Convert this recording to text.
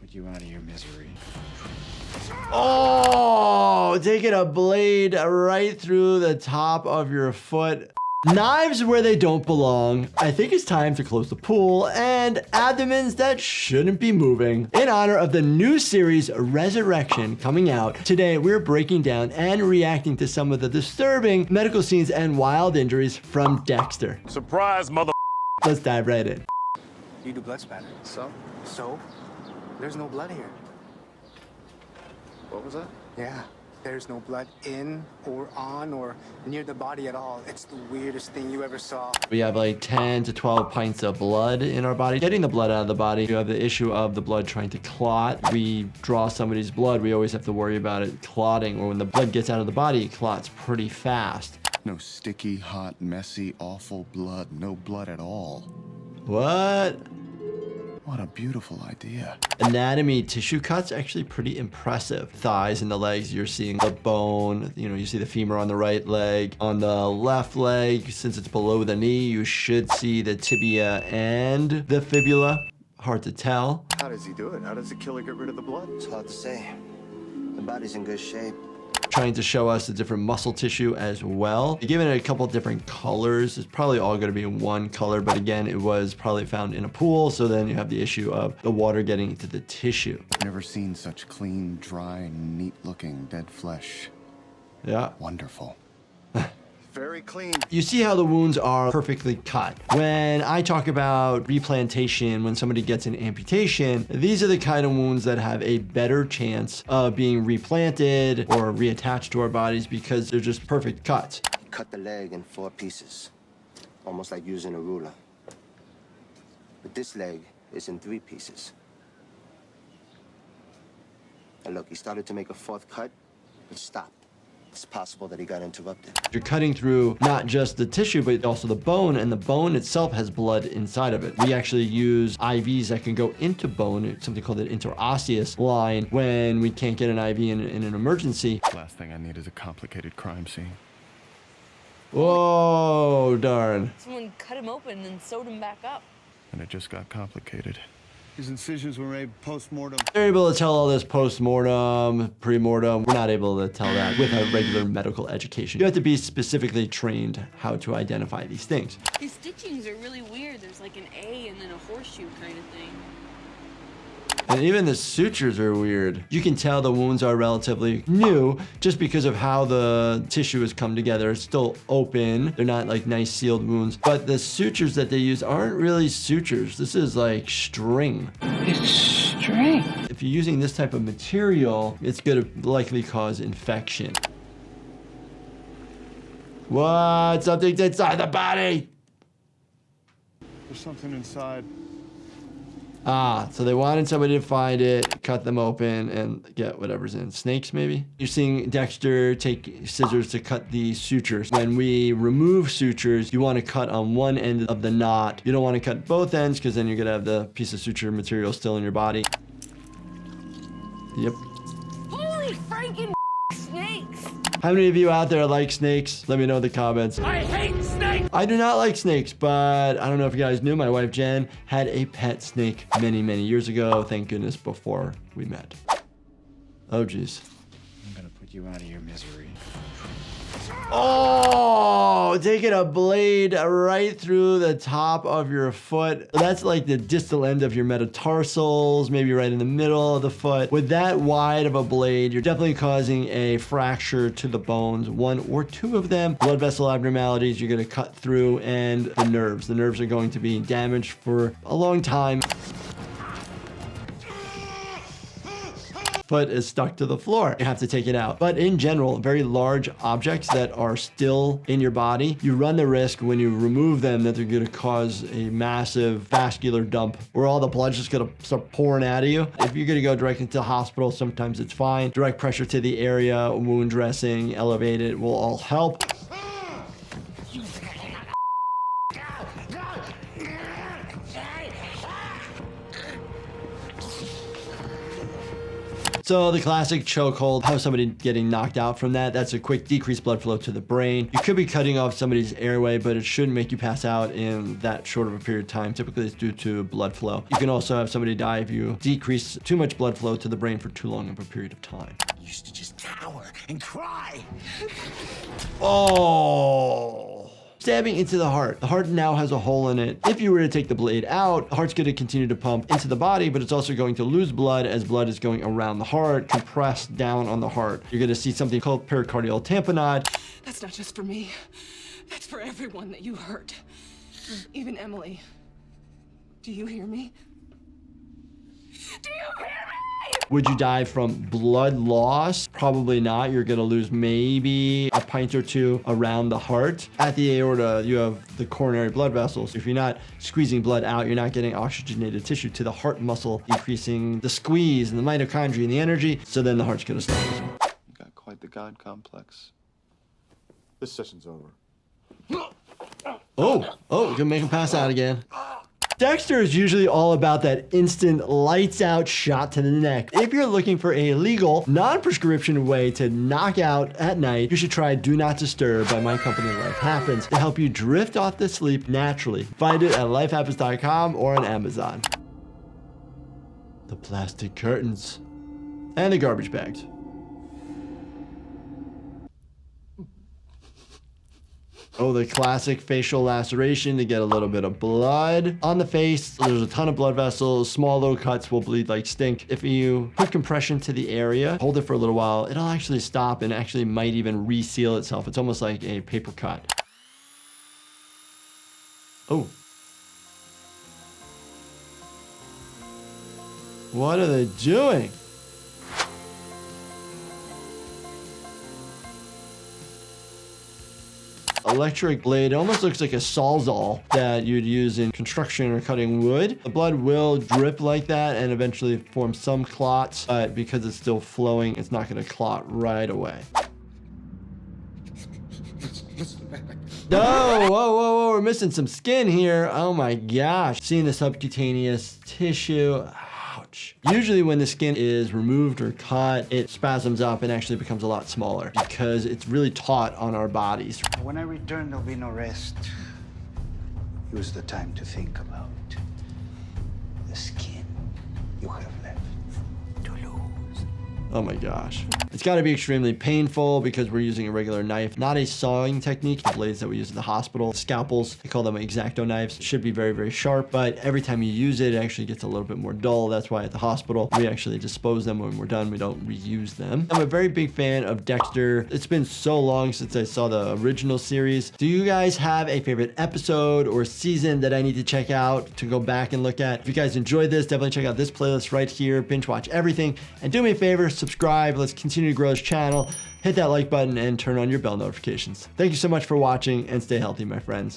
put you out of your misery. Oh, taking a blade right through the top of your foot. Knives where they don't belong. I think it's time to close the pool, and abdomens that shouldn't be moving. In honor of the new series Resurrection coming out, today we're breaking down and reacting to some of the disturbing medical scenes and wild injuries from Dexter. Surprise, mother. Let's dive right in. You do blood spatter. So? So? There's no blood here. What was that? Yeah. There's no blood in or on or near the body at all. It's the weirdest thing you ever saw. We have like 10 to 12 pints of blood in our body. Getting the blood out of the body, you have the issue of the blood trying to clot. We draw somebody's blood, we always have to worry about it clotting, or when the blood gets out of the body, it clots pretty fast. No sticky, hot, messy, awful blood. No blood at all. What? What a beautiful idea. Anatomy, tissue cuts, actually pretty impressive. Thighs and the legs, you're seeing the bone. You know, you see the femur on the right leg. On the left leg, since it's below the knee, you should see the tibia and the fibula. Hard to tell. How does he do it? How does the killer get rid of the blood? It's hard to say. The body's in good shape. Trying to show us the different muscle tissue as well. Given it a couple different colors, it's probably all going to be in one color, but again, it was probably found in a pool, so then you have the issue of the water getting into the tissue. Never seen such clean, dry, neat-looking dead flesh. Yeah. Wonderful. Very clean. You see how the wounds are perfectly cut. When I talk about replantation, when somebody gets an amputation, these are the kind of wounds that have a better chance of being replanted or reattached to our bodies because they're just perfect cuts. Cut the leg in 4 pieces, almost like using a ruler. But this leg is in 3 pieces. And look, he started to make a 4th cut, but stopped. It's possible that he got interrupted. You're cutting through not just the tissue, but also the bone, and the bone itself has blood inside of it. We actually use IVs that can go into bone. It's something called an interosseous line when we can't get an IV in an emergency. Last thing I need is a complicated crime scene. Whoa, darn. Someone cut him open and sewed him back up. And it just got complicated. His incisions were made post-mortem. They're able to tell all this post-mortem, pre-mortem. We're not able to tell that with a regular medical education. You have to be specifically trained how to identify these things. His stitchings are really weird. There's like an A and then a horseshoe kind of thing. And even the sutures are weird. You can tell the wounds are relatively new just because of how the tissue has come together. It's still open. They're not like nice sealed wounds. But the sutures that they use aren't really sutures. This is like string. It's string. If you're using this type of material, it's gonna likely cause infection. What? Something's inside the body! There's something inside. Ah, so they wanted somebody to find it, cut them open, and get whatever's in. Snakes, maybe? You're seeing Dexter take scissors to cut the sutures. When we remove sutures, you want to cut on one end of the knot. You don't want to cut both ends, because then you're going to have the piece of suture material still in your body. Yep. Holy franken snakes! How many of you out there like snakes? Let me know in the comments. I hate snakes! I do not like snakes, but I don't know if you guys knew, my wife Jen had a pet snake many, many years ago. Thank goodness before we met. Oh, geez. I'm gonna put you out of your misery. Oh, taking a blade right through the top of your foot. That's like the distal end of your metatarsals, maybe right in the middle of the foot. With that wide of a blade, you're definitely causing a fracture to the bones, 1 or 2 of them. Blood vessel abnormalities you're gonna cut through, and the nerves. The nerves are going to be damaged for a long time. Foot is stuck to the floor. You have to take it out. But in general, very large objects that are still in your body, you run the risk when you remove them that they're gonna cause a massive vascular dump where all the blood's just gonna start pouring out of you. If you're gonna go directly to the hospital, sometimes it's fine. Direct pressure to the area, wound dressing, elevate it will all help. So the classic chokehold, how somebody getting knocked out from that, that's a quick decreased blood flow to the brain. You could be cutting off somebody's airway, but it shouldn't make you pass out in that short of a period of time. Typically it's due to blood flow. You can also have somebody die if you decrease too much blood flow to the brain for too long of a period of time. You used to just cower and cry. Oh. Stabbing into the heart. The heart now has a hole in it. If you were to take the blade out, the heart's going to continue to pump into the body, but it's also going to lose blood as blood is going around the heart, compressed down on the heart. You're going to see something called paricardial tamponade. That's not just for me. That's for everyone that you hurt. Even Emily. Do you hear me? Do you hear me? Would you die from blood loss? Probably not. You're gonna lose maybe a pint or two around the heart. At the aorta, you have the coronary blood vessels. If you're not squeezing blood out, you're not getting oxygenated tissue to the heart muscle, increasing the squeeze and the mitochondria and the energy. So then the heart's gonna stop as well. You got quite the God complex. This session's over. Oh, gonna make him pass out again. Dexter is usually all about that instant lights out shot to the neck. If you're looking for a legal, non-prescription way to knock out at night, you should try Do Not Disturb by my company Life Happens to help you drift off to sleep naturally. Find it at lifehappens.com or on Amazon. The plastic curtains and the garbage bags. Oh, the classic facial laceration to get a little bit of blood on the face. There's a ton of blood vessels. Small little cuts will bleed like stink. If you put compression to the area, hold it for a little while, it'll actually stop and actually might even reseal itself. It's almost like a paper cut. Oh. What are they doing? Electric blade. It almost looks like a sawzall that you'd use in construction or cutting wood. The blood will drip like that and eventually form some clots, but because it's still flowing, it's not going to clot right away. No, whoa, we're missing some skin here. Oh my gosh. Seeing the subcutaneous tissue. Ouch. Usually when the skin is removed or cut, it spasms up and actually becomes a lot smaller because it's really taut on our bodies. When I return, there'll be no rest. Use the time to think about the skin you have left to lose. Oh my gosh. It's got to be extremely painful because we're using a regular knife, not a sawing technique. The blades that we use at the hospital, scalpels, they call them X-Acto knives, should be very, very sharp, but every time you use it, it actually gets a little bit more dull. That's why at the hospital, we actually dispose them when we're done. We don't reuse them. I'm a very big fan of Dexter. It's been so long since I saw the original series. Do you guys have a favorite episode or season that I need to check out to go back and look at? If you guys enjoyed this, definitely check out this playlist right here. Binge watch everything. And do me a favor, subscribe. Let's continue to grow this channel. Hit that like button and turn on your bell notifications. Thank you so much for watching and stay healthy, my friends.